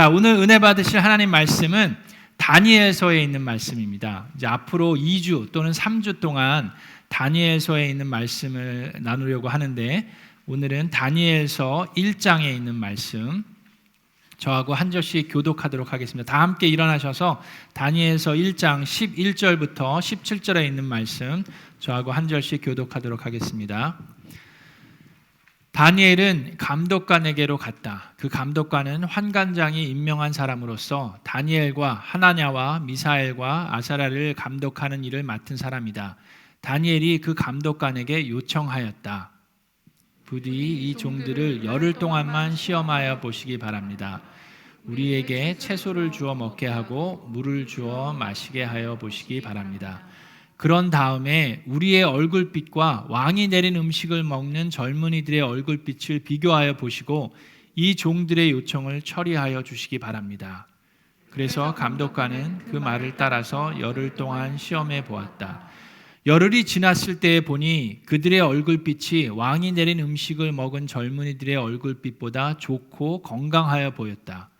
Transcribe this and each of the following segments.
자, 오늘 은혜 받으실 하나님 말씀은 다니엘서에 있는 말씀입니다. 이제 앞으로 2주 또는 3주 동안 다니엘서에 있는 말씀을 나누려고 하는데, 오늘은 다니엘서 1장에 있는 말씀, 저하고 한 절씩 교독하도록 하겠습니다. 다 함께 일어나셔서 다니엘서 1장 11절부터 17절에 있는 말씀, 저하고 한 절씩 교독하도록 하겠습니다. 다니엘은 감독관에게로 갔다. 그 감독관은 환관장이 임명한 사람으로서 다니엘과 하나냐와 미사엘과 아사랴를 감독하는 일을 맡은 사람이다. 다니엘이 그 감독관에게 요청하였다. 부디 이 종들을 열흘 동안만 시험하여 보시기 바랍니다. 우리에게 채소를 주어 먹게 하고 물을 주어 마시게 하여 보시기 바랍니다. 그런 다음에 우리의 얼굴빛과 왕이 내린 음식을 먹는 젊은이들의 얼굴빛을 비교하여 보시고 이 종들의 요청을 처리하여 주시기 바랍니다. 그래서 감독관은 그 말을 따라서 열흘 동안 시험해 보았다. 열흘이 지났을 때에 보니 그들의 얼굴빛이 왕이 내린 음식을 먹은 젊은이들의 얼굴빛보다 좋고 건강하여 보였다.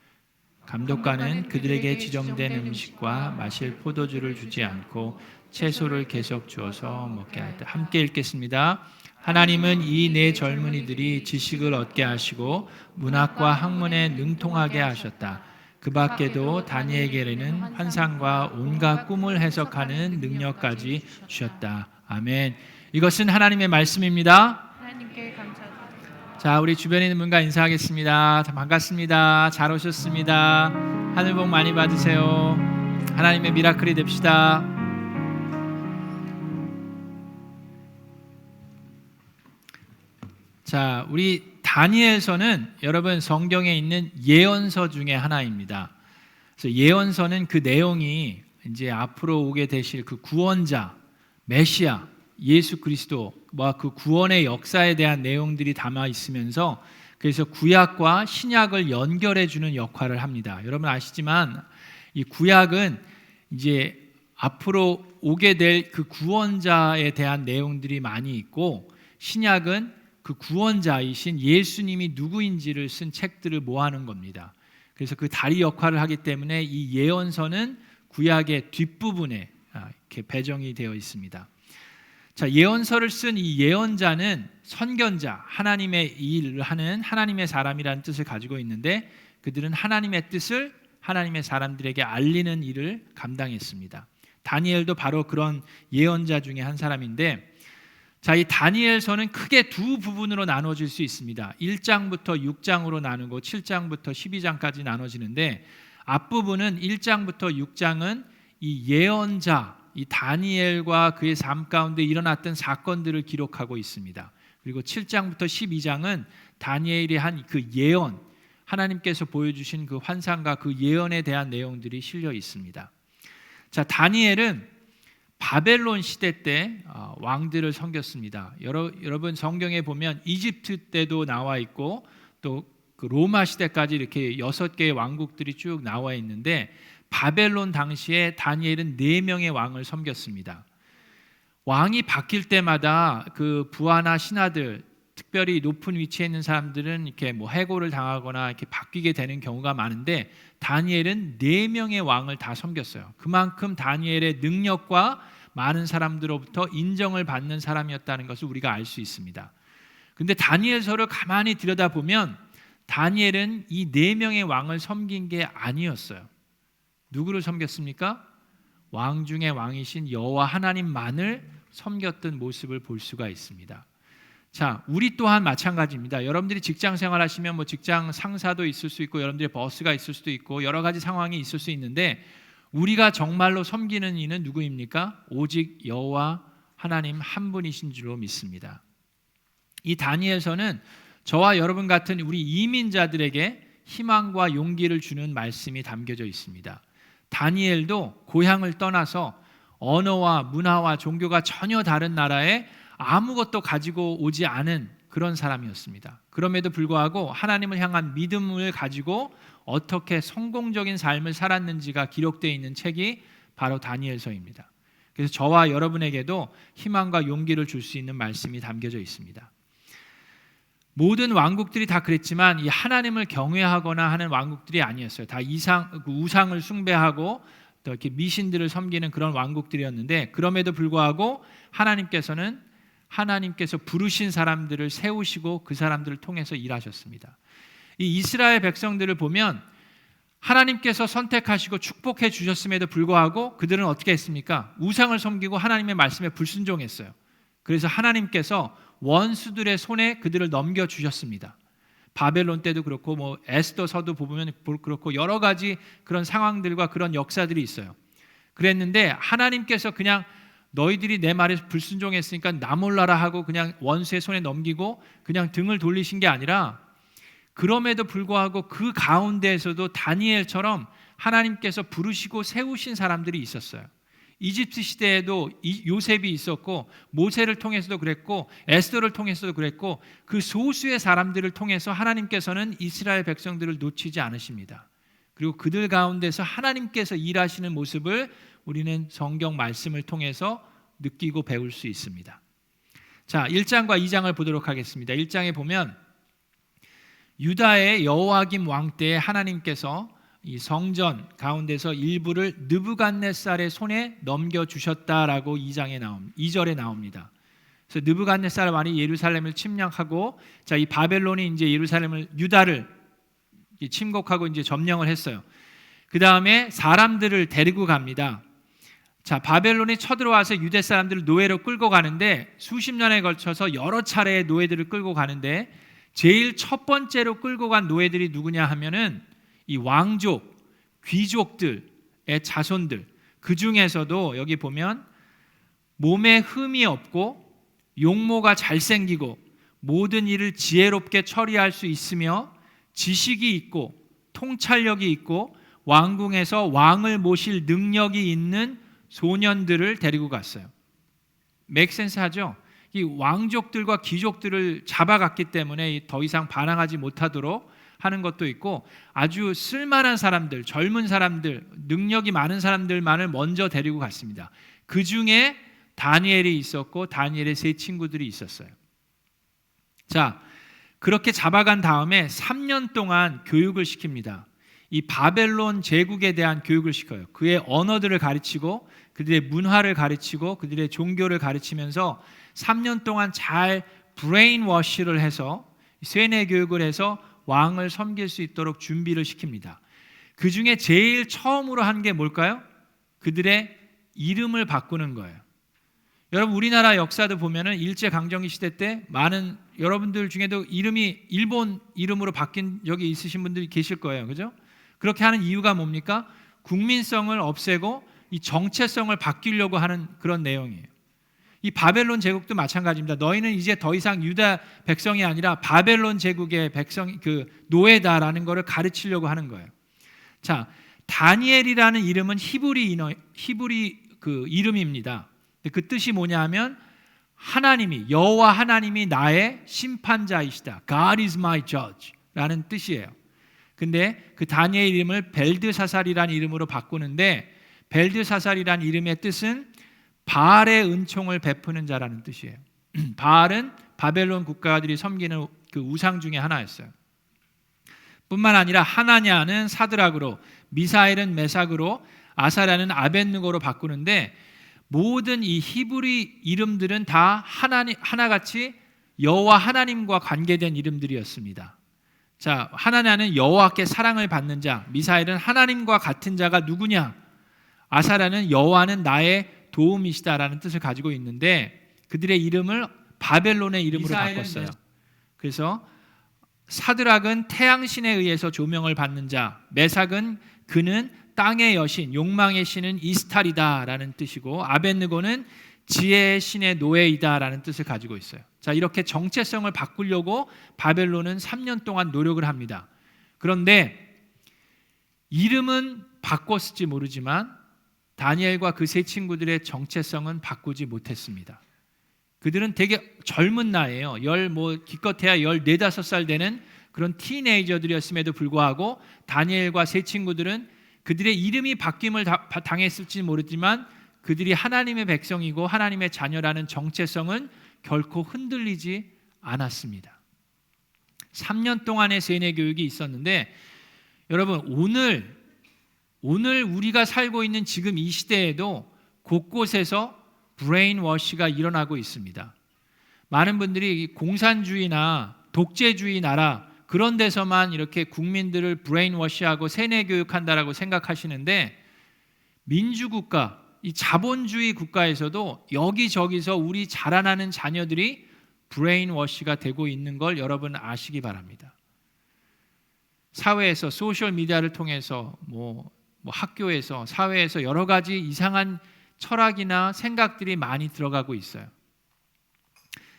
감독관은 그들에게 지정된 음식과 마실 포도주를 주지 않고 채소를 계속 주어서 먹게 하였다. 함께 읽겠습니다. 하나님은 이 네 젊은이들이 지식을 얻게 하시고 문학과 학문에 능통하게 하셨다. 그 밖에도 다니엘에게는 환상과 온갖 꿈을 해석하는 능력까지 주셨다. 아멘. 이것은 하나님의 말씀입니다. 하나님께 감사드립니다. 자, 우리 주변에 있는 분과 인사하겠습니다. 반갑습니다. 잘 오셨습니다. 하늘 복 많이 받으세요. 하나님의 미라클이 됩시다. 자, 우리 다니엘서는 여러분 성경에 있는 예언서 중에 하나입니다. 그래서 예언서는 그 내용이 이제 앞으로 오게 되실 그 구원자, 메시아, 예수 그리스도와 그 구원의 역사에 대한 내용들이 담아 있으면서 그래서 구약과 신약을 연결해 주는 역할을 합니다. 여러분 아시지만 이 구약은 이제 앞으로 오게 될 그 구원자에 대한 내용들이 많이 있고, 신약은 그 구원자이신 예수님이 누구인지를 쓴 책들을 모아놓은 겁니다. 그래서 그 다리 역할을 하기 때문에 이 예언서는 구약의 뒷부분에 이렇게 배정이 되어 있습니다. 자, 예언서를 쓴 이 예언자는 선견자, 하나님의 일을 하는 하나님의 사람이라는 뜻을 가지고 있는데, 그들은 하나님의 뜻을 하나님의 사람들에게 알리는 일을 감당했습니다. 다니엘도 바로 그런 예언자 중에 한 사람인데, 자, 이 다니엘서는 크게 두 부분으로 나눠질 수 있습니다. 1장부터 6장으로 나누고 7장부터 12장까지 나눠지는데, 앞부분은 1장부터 6장은 이 예언자, 이 다니엘과 그의 삶 가운데 일어났던 사건들을 기록하고 있습니다. 그리고 7장부터 12장은 다니엘이 한 그 예언, 하나님께서 보여주신 그 환상과 그 예언에 대한 내용들이 실려 있습니다. 자, 다니엘은 바벨론 시대 때 왕들을 섬겼습니다. 여러분 성경에 보면 이집트 때도 나와 있고 또 그 로마 시대까지 이렇게 6개의 왕국들이 쭉 나와 있는데, 바벨론 당시에 다니엘은 4명의 왕을 섬겼습니다. 왕이 바뀔 때마다 그 부하나 신하들, 특별히 높은 위치에 있는 사람들은 이렇게 뭐 해고를 당하거나 이렇게 바뀌게 되는 경우가 많은데, 다니엘은 4명의 왕을 다 섬겼어요. 그만큼 다니엘의 능력과 많은 사람들로부터 인정을 받는 사람이었다는 것을 우리가 알 수 있습니다. 근데 다니엘서를 가만히 들여다보면 다니엘은 이 4명의 왕을 섬긴 게 아니었어요. 누구를 섬겼습니까? 왕 중에 왕이신 여호와 하나님만을 섬겼던 모습을 볼 수가 있습니다. 자, 우리 또한 마찬가지입니다. 여러분들이 직장 생활하시면 뭐 직장 상사도 있을 수 있고, 여러분들의 버스가 있을 수도 있고, 여러 가지 상황이 있을 수 있는데, 우리가 정말로 섬기는 이는 누구입니까? 오직 여호와 하나님 한 분이신 줄로 믿습니다. 이 다니엘서는 저와 여러분 같은 우리 이민자들에게 희망과 용기를 주는 말씀이 담겨져 있습니다. 다니엘도 고향을 떠나서 언어와 문화와 종교가 전혀 다른 나라에 아무것도 가지고 오지 않은 그런 사람이었습니다. 그럼에도 불구하고 하나님을 향한 믿음을 가지고 어떻게 성공적인 삶을 살았는지가 기록되어 있는 책이 바로 다니엘서입니다. 그래서 저와 여러분에게도 희망과 용기를 줄 수 있는 말씀이 담겨져 있습니다. 모든 왕국들이 다 그랬지만 이 하나님을 경외하거나 하는 왕국들이 아니었어요. 다 우상을 숭배하고 또 이렇게 미신들을 섬기는 그런 왕국들이었는데, 그럼에도 불구하고 하나님께서 부르신 사람들을 세우시고 그 사람들을 통해서 일하셨습니다. 이 이스라엘 백성들을 보면 하나님께서 선택하시고 축복해 주셨음에도 불구하고 그들은 어떻게 했습니까? 우상을 섬기고 하나님의 말씀에 불순종했어요. 그래서 하나님께서 원수들의 손에 그들을 넘겨주셨습니다. 바벨론 때도 그렇고 뭐 에스더서도 보면 그렇고 여러 가지 그런 상황들과 그런 역사들이 있어요. 그랬는데 하나님께서 그냥 너희들이 내 말에 불순종했으니까 나 몰라라 하고 그냥 원수의 손에 넘기고 그냥 등을 돌리신 게 아니라, 그럼에도 불구하고 그 가운데에서도 다니엘처럼 하나님께서 부르시고 세우신 사람들이 있었어요. 이집트 시대에도 요셉이 있었고, 모세를 통해서도 그랬고, 에스더를 통해서도 그랬고, 그 소수의 사람들을 통해서 하나님께서는 이스라엘 백성들을 놓치지 않으십니다. 그리고 그들 가운데서 하나님께서 일하시는 모습을 우리는 성경 말씀을 통해서 느끼고 배울 수 있습니다. 자, 1장과 2장을 보도록 하겠습니다. 1장에 보면 유다의 여호와김 왕 때에 하나님께서 이 성전 가운데서 일부를 느부갓네살의 손에 넘겨주셨다라고 2절에 나옵니다. 그래서 느부갓네살 왕이 예루살렘을 침략하고, 자, 이 바벨론이 이제 유다를 침공하고 이제 점령을 했어요. 그 다음에 사람들을 데리고 갑니다. 자, 바벨론이 쳐들어와서 유대 사람들을 노예로 끌고 가는데, 수십 년에 걸쳐서 여러 차례의 노예들을 끌고 가는데, 제일 첫 번째로 끌고 간 노예들이 누구냐 하면은 이 왕족, 귀족들의 자손들, 그 중에서도 여기 보면 몸에 흠이 없고 용모가 잘생기고 모든 일을 지혜롭게 처리할 수 있으며 지식이 있고 통찰력이 있고 왕궁에서 왕을 모실 능력이 있는 소년들을 데리고 갔어요. 맥센스 하죠? 이 왕족들과 귀족들을 잡아갔기 때문에 더 이상 반항하지 못하도록 하는 것도 있고, 아주 쓸만한 사람들, 젊은 사람들, 능력이 많은 사람들만을 먼저 데리고 갔습니다. 그 중에 다니엘이 있었고 다니엘의 세 친구들이 있었어요. 자, 그렇게 잡아간 다음에 3년 동안 교육을 시킵니다. 이 바벨론 제국에 대한 교육을 시켜요. 그의 언어들을 가르치고 그들의 문화를 가르치고 그들의 종교를 가르치면서 3년 동안 잘 브레인워시를 해서 세뇌 교육을 해서 왕을 섬길 수 있도록 준비를 시킵니다. 그 중에 제일 처음으로 한 게 뭘까요? 그들의 이름을 바꾸는 거예요. 여러분, 우리나라 역사도 보면은 일제강점기 시대 때 많은 여러분들 중에도 이름이 일본 이름으로 바뀐 적이 있으신 분들이 계실 거예요. 그죠? 그렇게 하는 이유가 뭡니까? 국민성을 없애고 이 정체성을 바뀌려고 하는 그런 내용이에요. 이 바벨론 제국도 마찬가지입니다. 너희는 이제 더 이상 유다 백성이 아니라 바벨론 제국의 백성, 그 노예다라는 것을 가르치려고 하는 거예요. 자, 다니엘이라는 이름은 히브리 그 이름입니다. 그 뜻이 뭐냐면 하나님이, 여호와 하나님이 나의 심판자이시다. God is my judge라는 뜻이에요. 근데 그 다니엘 이름을 벨드사살이라는 이름으로 바꾸는데, 벨드사살이라는 이름의 뜻은 바알의 은총을 베푸는 자라는 뜻이에요. 바알은 바벨론 국가들이 섬기는 그 우상 중에 하나였어요. 뿐만 아니라 하나냐는 사드락으로, 미사엘은 메삭으로, 아사랴는 아벳느고로 바꾸는데, 모든 이 히브리 이름들은 다 하나같이 여호와 하나님과 관계된 이름들이었습니다. 자, 하나냐는 여호와께 사랑을 받는 자, 미사엘은 하나님과 같은 자가 누구냐, 아사랴는 여호와는 나의 도움이시다라는 뜻을 가지고 있는데, 그들의 이름을 바벨론의 이름으로 바꿨어요. 그래서 사드락은 태양신에 의해서 조명을 받는 자, 메삭은 그는 땅의 여신, 욕망의 신은 이스탈이다라는 뜻이고, 아벳느고는 지혜의 신의 노예이다라는 뜻을 가지고 있어요. 자, 이렇게 정체성을 바꾸려고 바벨론은 3년 동안 노력을 합니다. 그런데 이름은 바꿨을지 모르지만 다니엘과 그 세 친구들의 정체성은 바꾸지 못했습니다. 그들은 되게 젊은 나이에요. 기껏해야 14, 15살 되는 그런 티네이저들이었음에도 불구하고 다니엘과 세 친구들은 그들의 이름이 바뀜을 당했을지 모르지만 그들이 하나님의 백성이고 하나님의 자녀라는 정체성은 결코 흔들리지 않았습니다. 3년 동안의 세뇌 교육이 있었는데 여러분 오늘 우리가 살고 있는 지금 이 시대에도 곳곳에서 브레인 워시가 일어나고 있습니다. 많은 분들이 공산주의나 독재주의 나라 그런 데서만 이렇게 국민들을 브레인 워시하고 세뇌 교육한다라고 생각하시는데 민주국가, 이 자본주의 국가에서도 여기저기서 우리 자라나는 자녀들이 브레인 워시가 되고 있는 걸 여러분 아시기 바랍니다. 사회에서 소셜 미디어를 통해서 뭐 학교에서 사회에서 여러 가지 이상한 철학이나 생각들이 많이 들어가고 있어요.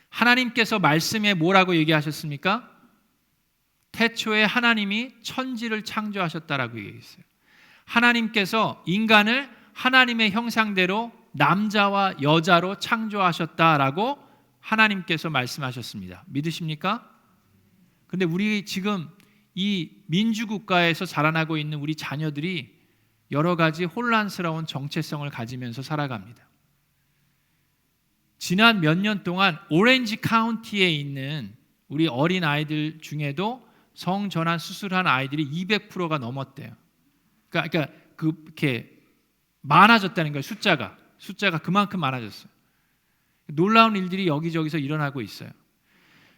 하나님께서 말씀에 뭐라고 얘기하셨습니까? 태초에 하나님이 천지를 창조하셨다라고 얘기했어요. 하나님께서 인간을 하나님의 형상대로 남자와 여자로 창조하셨다라고 하나님께서 말씀하셨습니다. 믿으십니까? 근데 우리 지금 이 민주국가에서 자라나고 있는 우리 자녀들이 여러 가지 혼란스러운 정체성을 가지면서 살아갑니다. 지난 몇 년 동안 오렌지 카운티에 있는 우리 어린 아이들 중에도 성전환 수술한 아이들이 200%가 넘었대요. 그러니까 그렇게 많아졌다는 거예요. 숫자가 그만큼 많아졌어요. 놀라운 일들이 여기저기서 일어나고 있어요.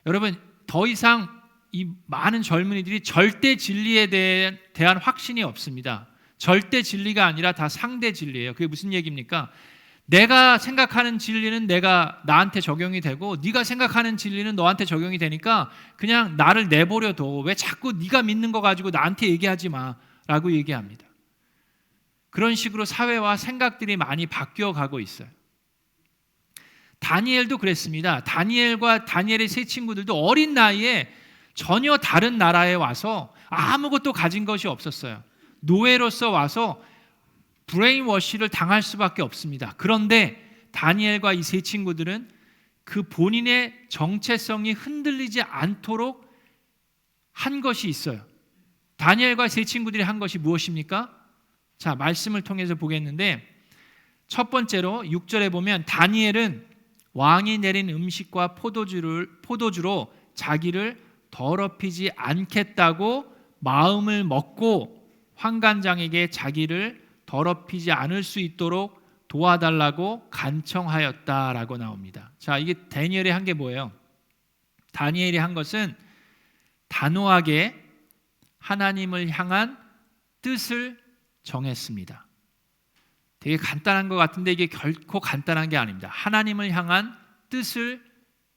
여러분 더 이상 이 많은 젊은이들이 절대 진리에 대한 확신이 없습니다. 절대 진리가 아니라 다 상대 진리예요. 그게 무슨 얘기입니까? 내가 생각하는 진리는 나한테 적용이 되고 네가 생각하는 진리는 너한테 적용이 되니까 그냥 나를 내버려둬. 왜 자꾸 네가 믿는 거 가지고 나한테 얘기하지 마라고 얘기합니다. 그런 식으로 사회와 생각들이 많이 바뀌어가고 있어요. 다니엘도 그랬습니다. 다니엘과 다니엘의 세 친구들도 어린 나이에 전혀 다른 나라에 와서 아무것도 가진 것이 없었어요. 노예로서 와서 브레인워시를 당할 수밖에 없습니다. 그런데 다니엘과 이 세 친구들은 그 본인의 정체성이 흔들리지 않도록 한 것이 있어요. 다니엘과 세 친구들이 한 것이 무엇입니까? 자, 말씀을 통해서 보겠는데 첫 번째로 6절에 보면 다니엘은 왕이 내린 음식과 포도주로 자기를 더럽히지 않겠다고 마음을 먹고 환관장에게 자기를 더럽히지 않을 수 있도록 도와달라고 간청하였다라고 나옵니다. 자, 이게 다니엘이 한 게 뭐예요? 다니엘이 한 것은 단호하게 하나님을 향한 뜻을 정했습니다. 되게 간단한 것 같은데 이게 결코 간단한 게 아닙니다. 하나님을 향한 뜻을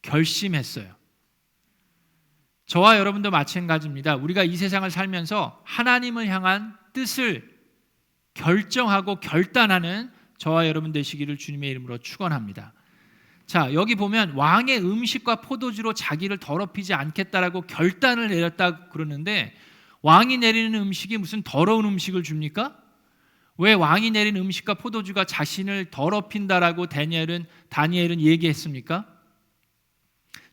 결심했어요. 저와 여러분도 마찬가지입니다. 우리가 이 세상을 살면서 하나님을 향한 뜻을 결정하고 결단하는 저와 여러분 되시기를 주님의 이름으로 축원합니다. 자, 여기 보면 왕의 음식과 포도주로 자기를 더럽히지 않겠다라고 결단을 내렸다 그러는데 왕이 내리는 음식이 무슨 더러운 음식을 줍니까? 왜 왕이 내린 음식과 포도주가 자신을 더럽힌다라고 다니엘은 얘기했습니까?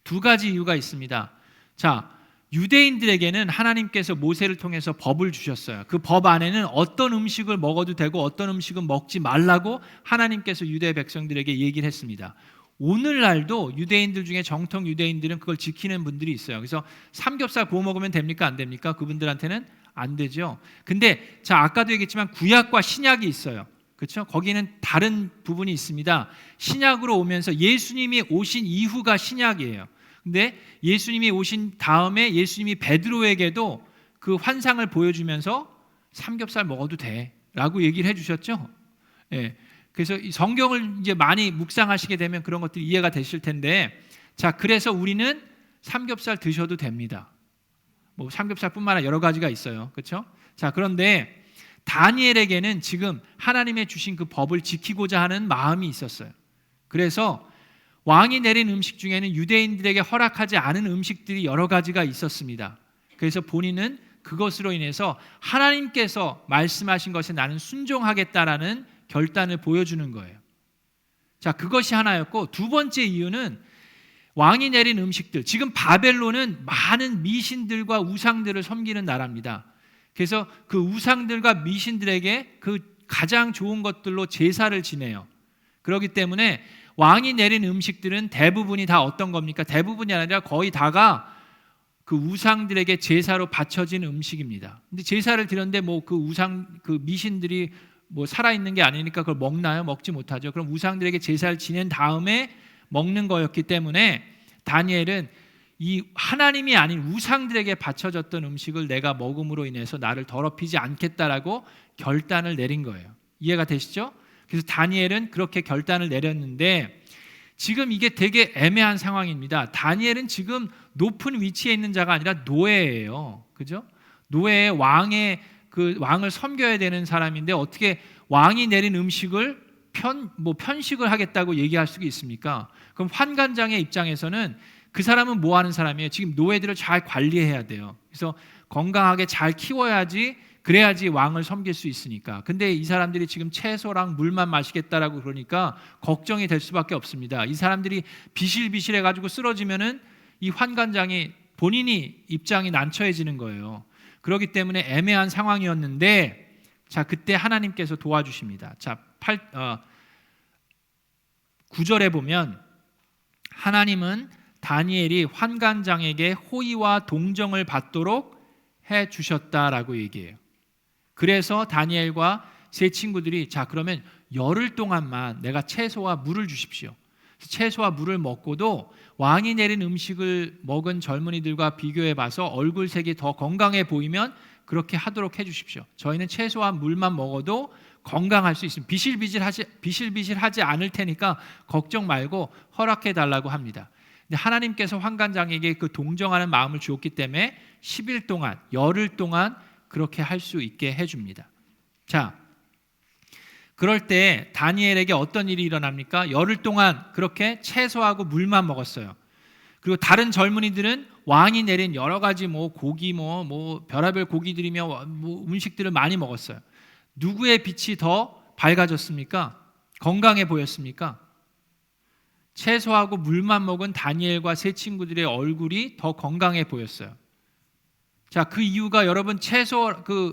두 가지 이유가 있습니다. 자, 유대인들에게는 하나님께서 모세를 통해서 법을 주셨어요. 그 법 안에는 어떤 음식을 먹어도 되고 어떤 음식은 먹지 말라고 하나님께서 유대 백성들에게 얘기를 했습니다. 오늘날도 유대인들 중에 정통 유대인들은 그걸 지키는 분들이 있어요. 그래서 삼겹살 구워 먹으면 됩니까? 안 됩니까? 그분들한테는 안 되죠. 근데 자, 아까도 얘기했지만 구약과 신약이 있어요. 그렇죠? 거기는 다른 부분이 있습니다. 신약으로 오면서 예수님이 오신 이후가 신약이에요. 근데 예수님이 오신 다음에 예수님이 베드로에게도 그 환상을 보여주면서 삼겹살 먹어도 돼라고 얘기를 해주셨죠. 예. 그래서 이 성경을 이제 많이 묵상하시게 되면 그런 것들이 이해가 되실 텐데, 자, 그래서 우리는 삼겹살 드셔도 됩니다. 뭐 삼겹살뿐만 아니라 여러 가지가 있어요. 그렇죠? 자, 그런데 다니엘에게는 지금 하나님의 주신 그 법을 지키고자 하는 마음이 있었어요. 그래서 왕이 내린 음식 중에는 유대인들에게 허락하지 않은 음식들이 여러 가지가 있었습니다. 그래서 본인은 그것으로 인해서 하나님께서 말씀하신 것에 나는 순종하겠다라는 결단을 보여주는 거예요. 자, 그것이 하나였고, 두 번째 이유는 왕이 내린 음식들, 지금 바벨론은 많은 미신들과 우상들을 섬기는 나라입니다. 그래서 그 우상들과 미신들에게 그 가장 좋은 것들로 제사를 지내요. 그렇기 때문에 왕이 내린 음식들은 대부분이 다 어떤 겁니까? 대부분이 아니라 거의 다가 그 우상들에게 제사로 바쳐진 음식입니다. 근데 제사를 드렸는데 뭐 그 우상 그 미신들이 뭐 살아 있는 게 아니니까 그걸 먹나요? 먹지 못하죠. 그럼 우상들에게 제사를 지낸 다음에 먹는 거였기 때문에 다니엘은 이 하나님이 아닌 우상들에게 바쳐졌던 음식을 내가 먹음으로 인해서 나를 더럽히지 않겠다라고 결단을 내린 거예요. 이해가 되시죠? 그래서 다니엘은 그렇게 결단을 내렸는데 지금 이게 되게 애매한 상황입니다. 다니엘은 지금 높은 위치에 있는 자가 아니라 노예예요. 그죠? 노예의 왕을 섬겨야 되는 사람인데 어떻게 왕이 내린 음식을 편식을 하겠다고 얘기할 수가 있습니까? 그럼 환관장의 입장에서는 그 사람은 뭐 하는 사람이에요? 지금 노예들을 잘 관리해야 돼요. 그래서 건강하게 잘 키워야지, 그래야지 왕을 섬길 수 있으니까. 근데 이 사람들이 지금 채소랑 물만 마시겠다라고 그러니까 걱정이 될 수밖에 없습니다. 이 사람들이 비실비실해 가지고 쓰러지면은 이 환관장이 본인이 입장이 난처해지는 거예요. 그렇기 때문에 애매한 상황이었는데, 자, 그때 하나님께서 도와주십니다. 자, 9절에 보면 하나님은 다니엘이 환관장에게 호의와 동정을 받도록 해 주셨다라고 얘기해요. 그래서 다니엘과 세 친구들이 자, 그러면 열흘 동안만 내가 채소와 물을 주십시오. 채소와 물을 먹고도 왕이 내린 음식을 먹은 젊은이들과 비교해 봐서 얼굴색이 더 건강해 보이면 그렇게 하도록 해 주십시오. 저희는 채소와 물만 먹어도 건강할 수 있습니다. 비실비실하지 않을 테니까 걱정 말고 허락해 달라고 합니다. 근데 하나님께서 환관장에게 그 동정하는 마음을 주었기 때문에 10일 동안, 열흘 동안 그렇게 할 수 있게 해줍니다. 자, 그럴 때 다니엘에게 어떤 일이 일어납니까? 열흘 동안 그렇게 채소하고 물만 먹었어요. 그리고 다른 젊은이들은 왕이 내린 여러 가지 고기 별의별 고기들이며 음식들을 많이 먹었어요. 누구의 빛이 더 밝아졌습니까? 건강해 보였습니까? 채소하고 물만 먹은 다니엘과 세 친구들의 얼굴이 더 건강해 보였어요. 자, 그 이유가 여러분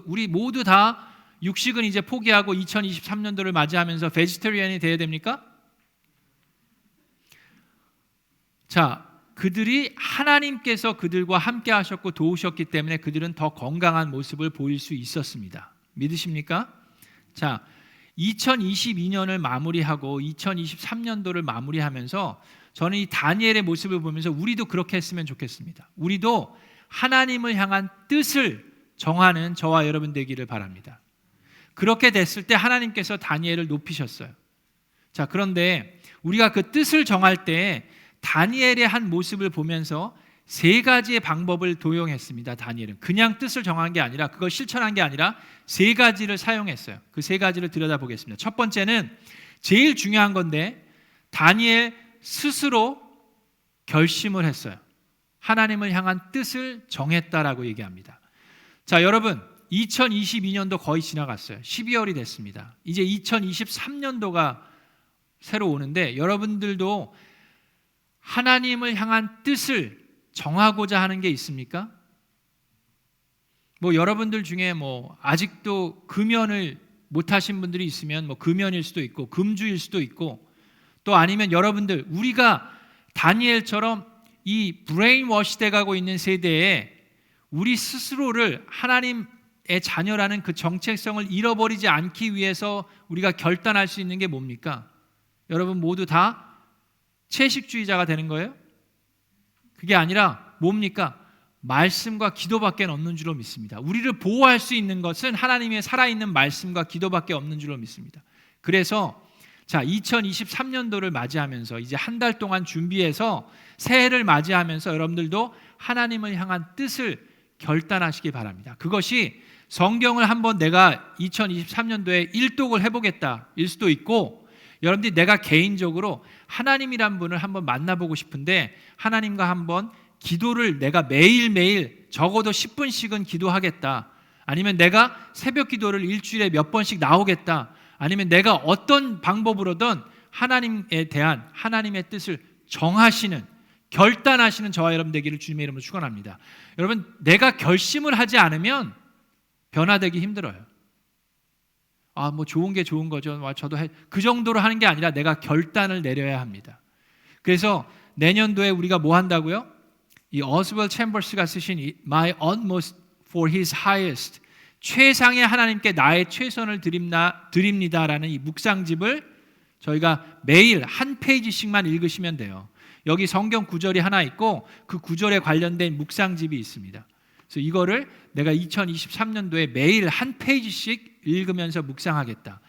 우리 모두 다 육식은 이제 포기하고 2023년도를 맞이하면서 베지테리언이 돼야 됩니까? 자, 그들이 하나님께서 그들과 함께 하셨고 도우셨기 때문에 그들은 더 건강한 모습을 보일 수 있었습니다. 믿으십니까? 자, 2022년을 마무리하고 2023년도를 마무리하면서 저는 이 다니엘의 모습을 보면서 우리도 그렇게 했으면 좋겠습니다. 우리도 하나님을 향한 뜻을 정하는 저와 여러분 되기를 바랍니다. 그렇게 됐을 때 하나님께서 다니엘을 높이셨어요. 자, 그런데 우리가 그 뜻을 정할 때 다니엘의 한 모습을 보면서 세 가지의 방법을 도용했습니다. 다니엘은 그냥 뜻을 정한 게 아니라 그걸 실천한 게 아니라 세 가지를 사용했어요. 그 세 가지를 들여다보겠습니다. 첫 번째는 제일 중요한 건데 다니엘 스스로 결심을 했어요. 하나님을 향한 뜻을 정했다라고 얘기합니다. 자, 여러분 2022년도 거의 지나갔어요. 12월이 됐습니다. 이제 2023년도가 새로 오는데 여러분들도 하나님을 향한 뜻을 정하고자 하는 게 있습니까? 여러분들 중에 아직도 금연을 못 하신 분들이 있으면 금연일 수도 있고 금주일 수도 있고 또 아니면 여러분들 우리가 다니엘처럼 이 브레인워시 돼 가고 있는 세대에 우리 스스로를 하나님의 자녀라는 그 정체성을 잃어버리지 않기 위해서 우리가 결단할 수 있는 게 뭡니까? 여러분 모두 다 채식주의자가 되는 거예요? 그게 아니라 뭡니까? 말씀과 기도밖에 없는 줄로 믿습니다. 우리를 보호할 수 있는 것은 하나님의 살아있는 말씀과 기도밖에 없는 줄로 믿습니다. 그래서 자, 2023년도를 맞이하면서 이제 한 달 동안 준비해서 새해를 맞이하면서 여러분들도 하나님을 향한 뜻을 결단하시기 바랍니다. 그것이 성경을 한번 내가 2023년도에 일독을 해보겠다 일 수도 있고 여러분들이 내가 개인적으로 하나님이란 분을 한번 만나보고 싶은데 하나님과 한번 기도를 내가 매일매일 적어도 10분씩은 기도하겠다. 아니면 내가 새벽 기도를 일주일에 몇 번씩 나오겠다. 아니면 내가 어떤 방법으로든 하나님에 대한 하나님의 뜻을 정하시는 결단하시는 저와 여러분 되기를 주님의 이름으로 축원합니다. 여러분 내가 결심을 하지 않으면 변화되기 힘들어요. 좋은 게 좋은 거죠. 저도 그 정도로 하는 게 아니라 내가 결단을 내려야 합니다. 그래서 내년도에 우리가 뭐 한다고요? 이 어스벌 챔버스가 쓰신 My utmost for his highest, 최상의 하나님께 나의 최선을 드립니다라는 이 묵상집을 저희가 매일 한 페이지씩만 읽으시면 돼요. 여기 성경 구절이 하나 있고 그 구절에 관련된 묵상집이 있습니다. 그래서 이거를 내가 2023년도에 매일 한 페이지씩 읽으면서 묵상하겠다.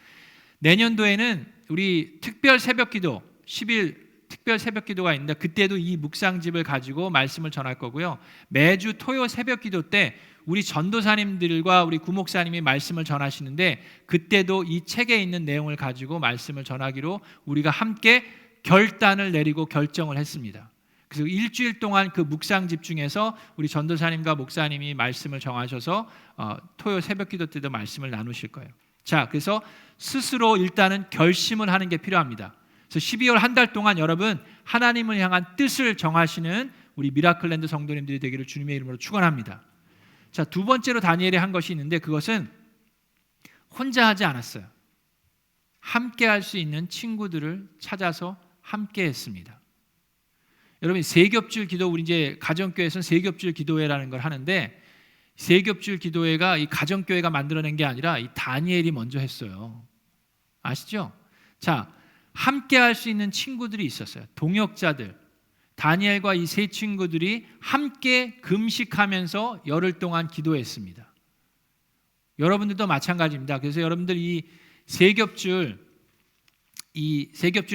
내년도에는 우리 특별 새벽기도 10일 특별 새벽기도가 있는데 그때도 이 묵상집을 가지고 말씀을 전할 거고요. 매주 토요 새벽기도 때 우리 전도사님들과 우리 구목사님이 말씀을 전하시는데 그때도 이 책에 있는 내용을 가지고 말씀을 전하기로 우리가 함께 결단을 내리고 결정을 했습니다. 그래서 일주일 동안 그 묵상집 중에서 우리 전도사님과 목사님이 말씀을 정하셔서 토요 새벽기도 때도 말씀을 나누실 거예요. 자, 그래서 스스로 일단은 결심을 하는 게 필요합니다. 그래서 12월 한 달 동안 여러분 하나님을 향한 뜻을 정하시는 우리 미라클랜드 성도님들이 되기를 주님의 이름으로 축원합니다. 자, 두 번째로 다니엘이 한 것이 있는데 그것은 혼자 하지 않았어요. 함께 할 수 있는 친구들을 찾아서 함께 했습니다. 여러분 세겹줄 기도, 우리 이제 가정교회에서는 세겹줄 기도회라는 걸 하는데 세겹줄 기도회가 이 가정교회가 만들어낸 게 아니라 이 다니엘이 먼저 했어요. 아시죠? 자, 함께 할 수 있는 친구들이 있었어요. 동역자들. 다니엘과 이 세 친구들이 함께 금식하면서 열흘 동안 기도했습니다. 여러분들도 마찬가지입니다. 그래서 여러분들 이 세겹줄에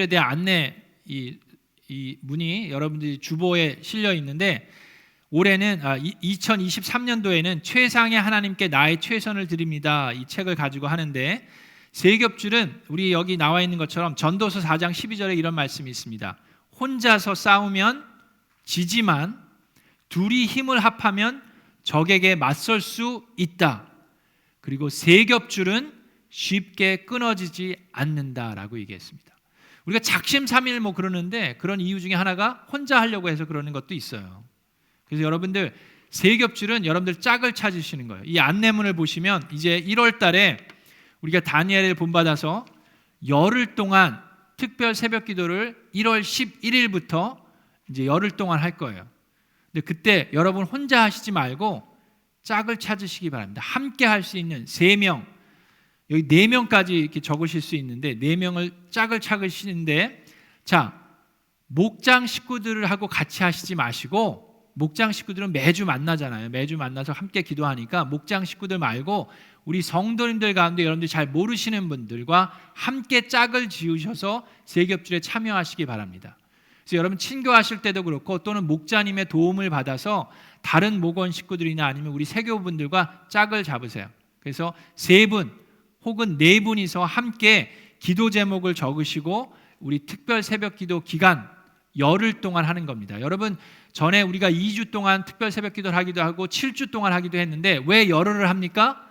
대한 안내 이 문이 여러분들이 주보에 실려 있는데 올해는 2023년도에는 최상의 하나님께 나의 최선을 드립니다. 이 책을 가지고 하는데 세겹줄은 우리 여기 나와 있는 것처럼 전도서 4장 12절에 이런 말씀이 있습니다. 혼자서 싸우면 지지만 둘이 힘을 합하면 적에게 맞설 수 있다. 그리고 세겹줄은 쉽게 끊어지지 않는다라고 얘기했습니다. 우리가 작심삼일 뭐 그러는데 그런 이유 중에 하나가 혼자 하려고 해서 그러는 것도 있어요. 그래서 여러분들 세겹줄은 여러분들 짝을 찾으시는 거예요. 이 안내문을 보시면 이제 1월 달에 우리가 다니엘을 본받아서 열흘 동안 특별 새벽 기도를 1월 11일부터 이제 열흘 동안 할 거예요. 근데 그때 여러분 혼자 하시지 말고 짝을 찾으시기 바랍니다. 함께 할 수 있는 3명, 여기 4명까지 이렇게 적으실 수 있는데 4명을 짝을 찾으시는데 자, 목장 식구들을 하고 같이 하시지 마시고 목장 식구들은 매주 만나잖아요. 매주 만나서 함께 기도하니까 목장 식구들 말고 우리 성도님들 가운데 여러분들이 잘 모르시는 분들과 함께 짝을 지으셔서 세겹줄에 참여하시기 바랍니다. 그래서 여러분 친교하실 때도 그렇고 또는 목자님의 도움을 받아서 다른 목원 식구들이나 아니면 우리 세교분들과 짝을 잡으세요. 그래서 3분 혹은 4분이서 함께 기도 제목을 적으시고 우리 특별 새벽 기도 기간 열흘 동안 하는 겁니다. 여러분 전에 우리가 2주 동안 특별 새벽 기도를 하기도 하고 7주 동안 하기도 했는데 왜 열흘을 합니까?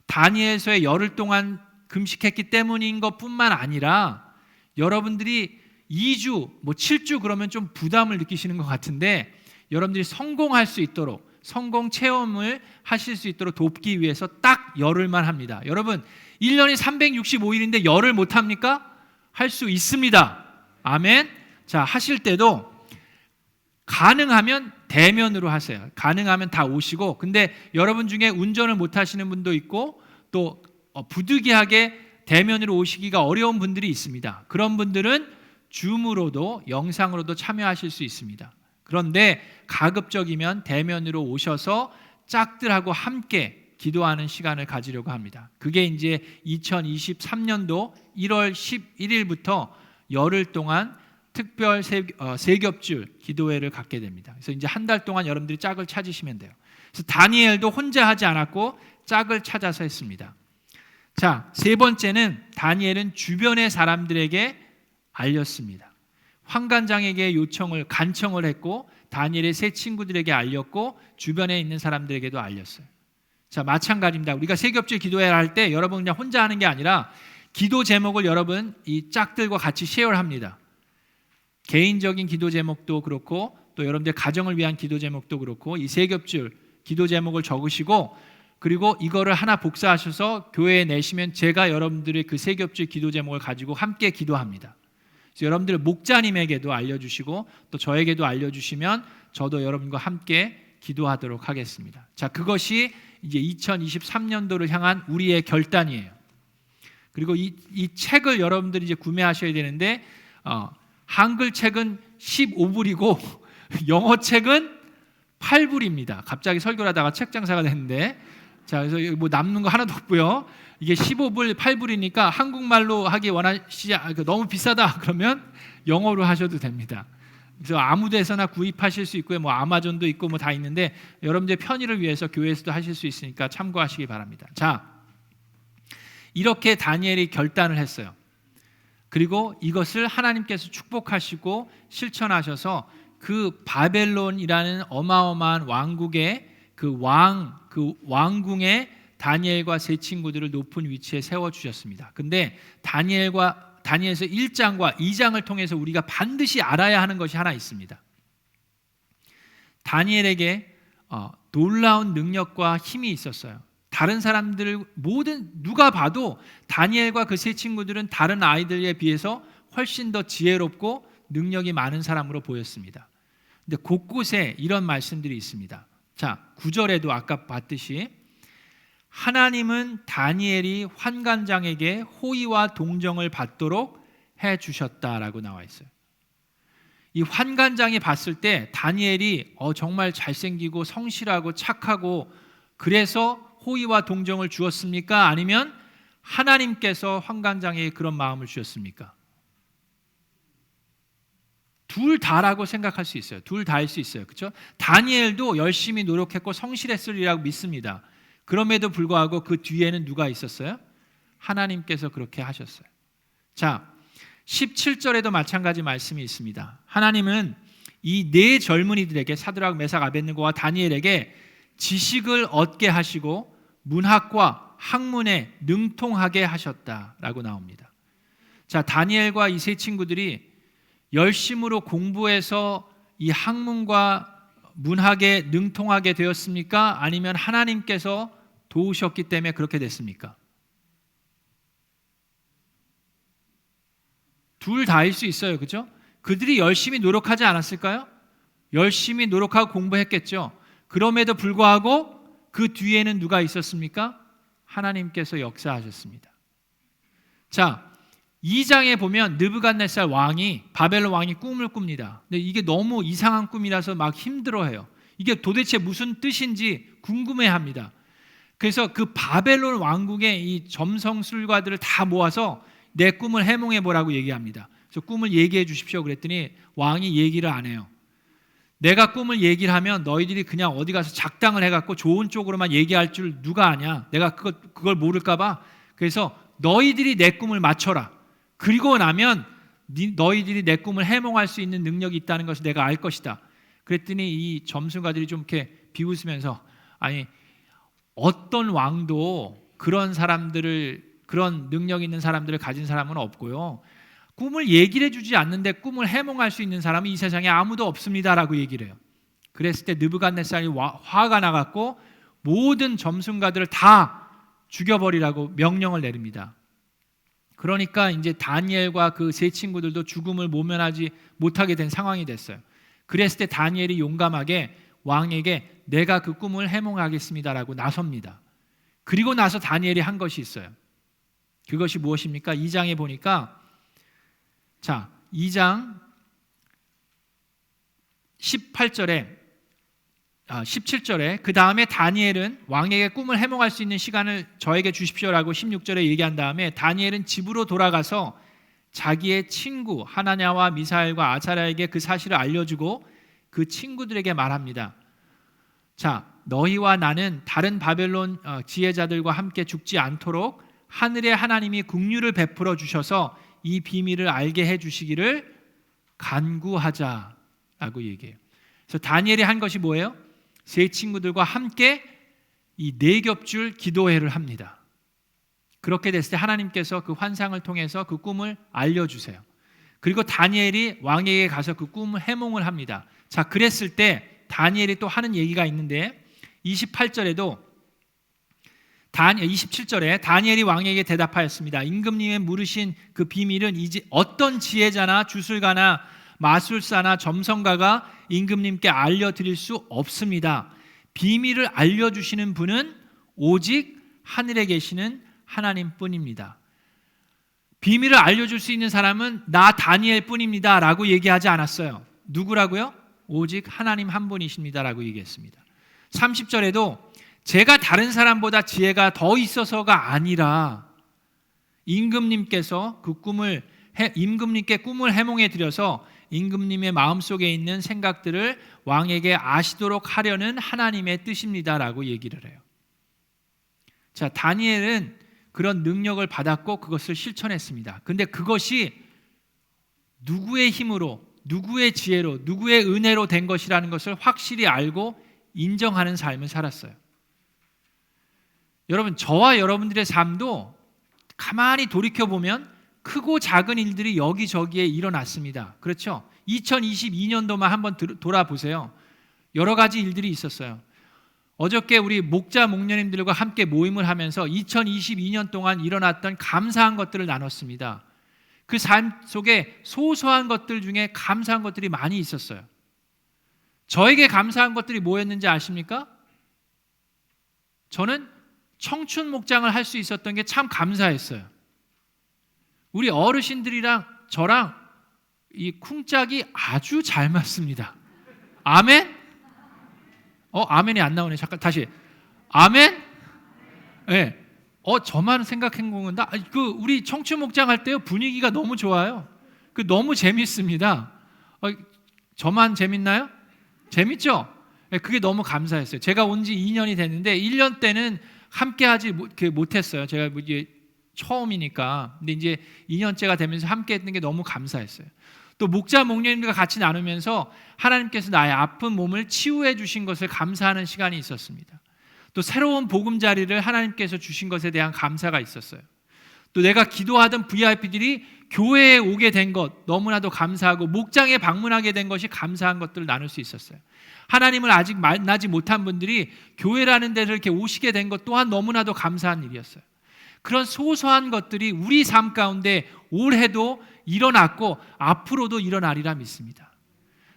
다니엘서에 열흘 동안 금식했기 때문인 것뿐만 아니라 여러분들이 2주, 7주 그러면 좀 부담을 느끼시는 것 같은데 여러분들이 성공할 수 있도록 성공 체험을 하실 수 있도록 돕기 위해서 딱 열흘만 합니다. 여러분 1년이 365일인데 열흘 못합니까? 할 수 있습니다. 아멘. 자, 하실 때도 가능하면 대면으로 하세요. 가능하면 다 오시고 근데 여러분 중에 운전을 못 하시는 분도 있고 또 부득이하게 대면으로 오시기가 어려운 분들이 있습니다. 그런 분들은 줌으로도 영상으로도 참여하실 수 있습니다. 그런데 가급적이면 대면으로 오셔서 짝들하고 함께 기도하는 시간을 가지려고 합니다. 그게 이제 2023년도 1월 11일부터 열흘 동안 특별 세겹줄 기도회를 갖게 됩니다. 그래서 이제 한 달 동안 여러분들이 짝을 찾으시면 돼요. 그래서 다니엘도 혼자 하지 않았고 짝을 찾아서 했습니다. 자, 세 번째는 다니엘은 주변의 사람들에게 알렸습니다. 환관장에게 간청을 했고 다니엘의 세 친구들에게 알렸고 주변에 있는 사람들에게도 알렸어요. 자, 마찬가지입니다. 우리가 세겹줄 기도회를 할 때 여러분 그냥 혼자 하는 게 아니라 기도 제목을 여러분 이 짝들과 같이 쉐어합니다. 개인적인 기도 제목도 그렇고 또 여러분들 가정을 위한 기도 제목도 그렇고 이 세겹줄 기도 제목을 적으시고 그리고 이거를 하나 복사하셔서 교회에 내시면 제가 여러분들의 그 세겹줄 기도 제목을 가지고 함께 기도합니다. 그래서 여러분들 목자님에게도 알려주시고 또 저에게도 알려주시면 저도 여러분과 함께 기도하도록 하겠습니다. 자, 그것이 이제 2023년도를 향한 우리의 결단이에요. 그리고 이 책을 여러분들이 이제 구매하셔야 되는데 한글 책은 15불이고 영어 책은 8불입니다. 갑자기 설교를 하다가 책 장사가 됐는데, 자, 그래서 뭐 남는 거 하나도 없고요. 이게 15불, 8불이니까 한국말로 하기 원하시지 너무 비싸다 그러면 영어로 하셔도 됩니다. 그래서 아무 데서나 구입하실 수 있고요. 뭐 아마존도 있고 뭐 다 있는데 여러분들의 편의를 위해서 교회에서도 하실 수 있으니까 참고하시기 바랍니다. 자, 이렇게 다니엘이 결단을 했어요. 그리고 이것을 하나님께서 축복하시고 실천하셔서 그 바벨론이라는 어마어마한 왕국의 그 왕궁에 다니엘과 세 친구들을 높은 위치에 세워 주셨습니다. 근데 다니엘서 1장과 2장을 통해서 우리가 반드시 알아야 하는 것이 하나 있습니다. 다니엘에게 놀라운 능력과 힘이 있었어요. 다른 사람들 누가 봐도 다니엘과 그 세 친구들은 다른 아이들에 비해서 훨씬 더 지혜롭고 능력이 많은 사람으로 보였습니다. 근데 곳곳에 이런 말씀들이 있습니다. 자, 9절에도 아까 봤듯이 하나님은 다니엘이 환관장에게 호의와 동정을 받도록 해 주셨다라고 나와 있어요. 이 환관장이 봤을 때 다니엘이 정말 잘생기고 성실하고 착하고 그래서 호의와 동정을 주었습니까? 아니면 하나님께서 환관장에게 그런 마음을 주셨습니까? 둘 다라고 생각할 수 있어요. 둘 다일 수 있어요. 그렇죠? 다니엘도 열심히 노력했고 성실했으리라고 믿습니다. 그럼에도 불구하고 그 뒤에는 누가 있었어요? 하나님께서 그렇게 하셨어요. 자, 17절에도 마찬가지 말씀이 있습니다. 하나님은 이 네 젊은이들에게 사드락, 메삭, 아벳느고와 다니엘에게 지식을 얻게 하시고 문학과 학문에 능통하게 하셨다라고 나옵니다. 자, 다니엘과 이 세 친구들이 열심으로 공부해서 이 학문과 문학에 능통하게 되었습니까? 아니면 하나님께서 도우셨기 때문에 그렇게 됐습니까? 둘 다일 수 있어요. 그렇죠? 그들이 열심히 노력하지 않았을까요? 열심히 노력하고 공부했겠죠. 그럼에도 불구하고 그 뒤에는 누가 있었습니까? 하나님께서 역사하셨습니다. 자, 2장에 보면 느부갓네살 왕이 바벨론 왕이 꿈을 꿉니다. 근데 이게 너무 이상한 꿈이라서 막 힘들어해요. 이게 도대체 무슨 뜻인지 궁금해합니다. 그래서 그 바벨론 왕국의 이 점성술가들을 다 모아서 내 꿈을 해몽해 보라고 얘기합니다. 그래서 꿈을 얘기해 주십시오 그랬더니 왕이 얘기를 안 해요. 내가 꿈을 얘기를 하면 너희들이 그냥 어디 가서 작당을 해갖고 좋은 쪽으로만 얘기할 줄 누가 아냐? 내가 그걸 모를까봐. 그래서 너희들이 내 꿈을 맞춰라. 그리고 나면 너희들이 내 꿈을 해몽할 수 있는 능력이 있다는 것을 내가 알 것이다. 그랬더니 이 점술가들이 좀 이렇게 비웃으면서 아니 어떤 왕도 그런 능력 있는 사람들을 가진 사람은 없고요. 꿈을 얘기를 해주지 않는데 꿈을 해몽할 수 있는 사람은 이 세상에 아무도 없습니다라고 얘기를 해요. 그랬을 때 느부갓네살이 화가 나갖고 모든 점술가들을 다 죽여버리라고 명령을 내립니다. 그러니까 이제 다니엘과 그 세 친구들도 죽음을 모면하지 못하게 된 상황이 됐어요. 그랬을 때 다니엘이 용감하게 왕에게 내가 그 꿈을 해몽하겠습니다라고 나섭니다. 그리고 나서 다니엘이 한 것이 있어요. 그것이 무엇입니까? 2장에 보니까 자, 2장 17절에 그 다음에 다니엘은 왕에게 꿈을 해몽할 수 있는 시간을 저에게 주십시오라고 16절에 얘기한 다음에 다니엘은 집으로 돌아가서 자기의 친구 하나냐와 미사엘과 아사랴에게 그 사실을 알려주고 그 친구들에게 말합니다. 자, 너희와 나는 다른 바벨론 지혜자들과 함께 죽지 않도록 하늘의 하나님이 긍휼을 베풀어 주셔서 이 비밀을 알게 해주시기를 간구하자라고 얘기해요. 그래서 다니엘이 한 것이 뭐예요? 세 친구들과 함께 이 네 겹줄 기도회를 합니다. 그렇게 됐을 때 하나님께서 그 환상을 통해서 그 꿈을 알려주세요. 그리고 다니엘이 왕에게 가서 그 꿈을 해몽을 합니다. 자, 그랬을 때 다니엘이 또 하는 얘기가 있는데 27절에 다니엘이 왕에게 대답하였습니다. 임금님의 물으신 그 비밀은 이제 어떤 지혜자나 주술가나 마술사나 점성가가 임금님께 알려드릴 수 없습니다. 비밀을 알려주시는 분은 오직 하늘에 계시는 하나님뿐입니다. 비밀을 알려줄 수 있는 사람은 나 다니엘 뿐입니다 라고 얘기하지 않았어요. 누구라고요? 오직 하나님 한 분이십니다 라고 얘기했습니다. 30절에도 제가 다른 사람보다 지혜가 더 있어서가 아니라 임금님께서 임금님께 꿈을 해몽해 드려서 임금님의 마음속에 있는 생각들을 왕에게 아시도록 하려는 하나님의 뜻입니다라고 얘기를 해요. 자, 다니엘은 그런 능력을 받았고 그것을 실천했습니다. 근데 그것이 누구의 힘으로, 누구의 지혜로, 누구의 은혜로 된 것이라는 것을 확실히 알고 인정하는 삶을 살았어요. 여러분, 저와 여러분들의 삶도 가만히 돌이켜보면 크고 작은 일들이 여기저기에 일어났습니다. 그렇죠? 2022년도만 한번 돌아보세요. 여러 가지 일들이 있었어요. 어저께 우리 목자 목녀님들과 함께 모임을 하면서 2022년 동안 일어났던 감사한 것들을 나눴습니다. 그 삶 속에 소소한 것들 중에 감사한 것들이 많이 있었어요. 저에게 감사한 것들이 뭐였는지 아십니까? 저는 청춘 목장을 할 수 있었던 게 참 감사했어요. 우리 어르신들이랑 저랑 이 쿵짝이 아주 잘 맞습니다. 아멘? 아멘이 안 나오네. 잠깐 다시. 아멘? 네. 저만 생각한 건가? 우리 청춘 목장 할 때요 분위기가 너무 좋아요. 너무 재밌습니다. 저만 재밌나요? 재밌죠? 네, 그게 너무 감사했어요. 제가 온 지 2년이 됐는데 1년 때는 함께하지 못했어요. 제가 이제 처음이니까. 근데 이제 2년째가 되면서 함께했던 게 너무 감사했어요. 또 목자 목녀님들과 같이 나누면서 하나님께서 나의 아픈 몸을 치유해 주신 것을 감사하는 시간이 있었습니다. 또 새로운 보금자리를 하나님께서 주신 것에 대한 감사가 있었어요. 또 내가 기도하던 VIP들이 교회에 오게 된 것 너무나도 감사하고 목장에 방문하게 된 것이 감사한 것들을 나눌 수 있었어요. 하나님을 아직 만나지 못한 분들이 교회라는 데를 이렇게 오시게 된 것 또한 너무나도 감사한 일이었어요. 그런 소소한 것들이 우리 삶 가운데 올해도 일어났고 앞으로도 일어나리라 믿습니다.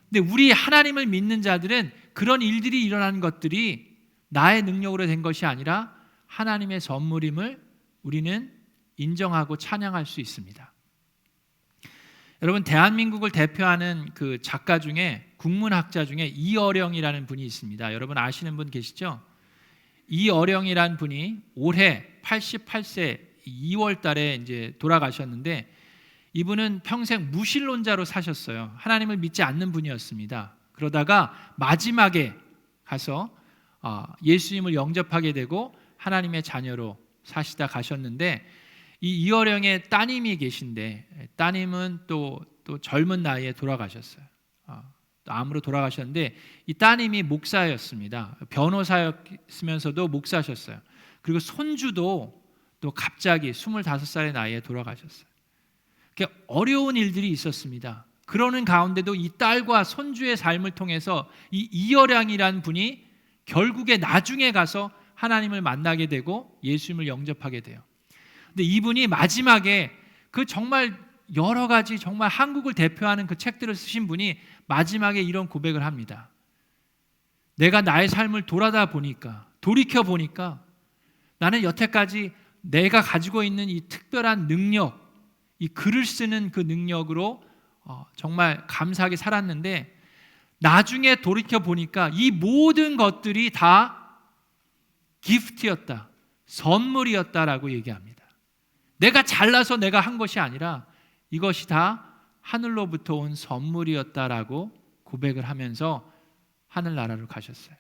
근데 우리 하나님을 믿는 자들은 그런 일들이 일어나는 것들이 나의 능력으로 된 것이 아니라 하나님의 선물임을 우리는 인정하고 찬양할 수 있습니다. 여러분, 대한민국을 대표하는 그 작가 중에 국문학자 중에 이어령이라는 분이 있습니다. 여러분 아시는 분 계시죠? 이어령이라는 분이 올해 88세 2월 달에 이제 돌아가셨는데 이분은 평생 무신론자로 사셨어요. 하나님을 믿지 않는 분이었습니다. 그러다가 마지막에 가서 예수님을 영접하게 되고 하나님의 자녀로 사시다 가셨는데 이 이어령의 따님이 계신데 따님은 또 젊은 나이에 돌아가셨어요. 암으로 돌아가셨는데 이 따님이 목사였습니다. 변호사였으면서도 목사셨어요. 그리고 손주도 또 갑자기 25살의 나이에 돌아가셨어요. 어려운 일들이 있었습니다. 그러는 가운데도 이 딸과 손주의 삶을 통해서 이 이어량이라는 분이 결국에 나중에 가서 하나님을 만나게 되고 예수님을 영접하게 돼요. 근데 이분이 마지막에 그 정말 여러 가지 정말 한국을 대표하는 그 책들을 쓰신 분이 마지막에 이런 고백을 합니다. 내가 나의 삶을 돌이켜 보니까 나는 여태까지 내가 가지고 있는 이 특별한 능력, 이 글을 쓰는 그 능력으로 정말 감사하게 살았는데 나중에 돌이켜 보니까 이 모든 것들이 다 기프트였다, 선물이었다라고 얘기합니다. 내가 잘나서 내가 한 것이 아니라 이것이 다 하늘로부터 온 선물이었다라고 고백을 하면서 하늘나라로 가셨어요.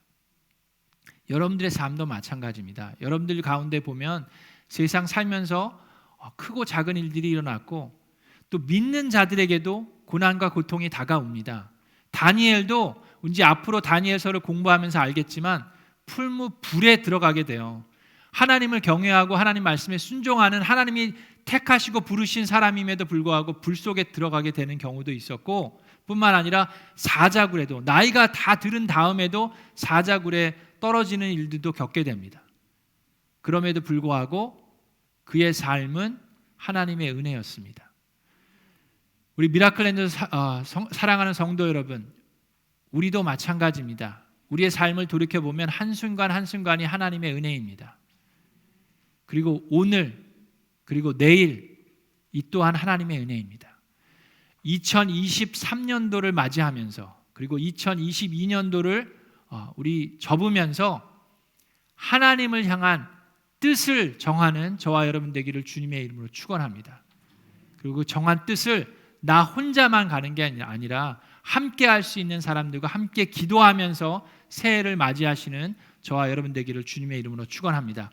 여러분들의 삶도 마찬가지입니다. 여러분들 가운데 보면 세상 살면서 크고 작은 일들이 일어났고 또 믿는 자들에게도 고난과 고통이 다가옵니다. 다니엘도 이제 앞으로 다니엘서를 공부하면서 알겠지만 불에 들어가게 돼요. 하나님을 경외하고 하나님 말씀에 순종하는 하나님이 택하시고 부르신 사람임에도 불구하고 불 속에 들어가게 되는 경우도 있었고 뿐만 아니라 사자굴에도 나이가 다 들은 다음에도 사자굴에 떨어지는 일들도 겪게 됩니다. 그럼에도 불구하고 그의 삶은 하나님의 은혜였습니다. 우리 미라클랜드 사랑하는 성도 여러분, 우리도 마찬가지입니다. 우리의 삶을 돌이켜보면 한순간 한순간이 하나님의 은혜입니다. 그리고 오늘, 그리고 내일 이 또한 하나님의 은혜입니다. 2023년도를 맞이하면서, 그리고 2022년도를 우리 접으면서 하나님을 향한 뜻을 정하는 저와 여러분 되기를 주님의 이름으로 축원합니다. 그리고 그 정한 뜻을 나 혼자만 가는 게 아니라 함께 할 수 있는 사람들과 함께 기도하면서 새해를 맞이하시는 저와 여러분 되기를 주님의 이름으로 축원합니다.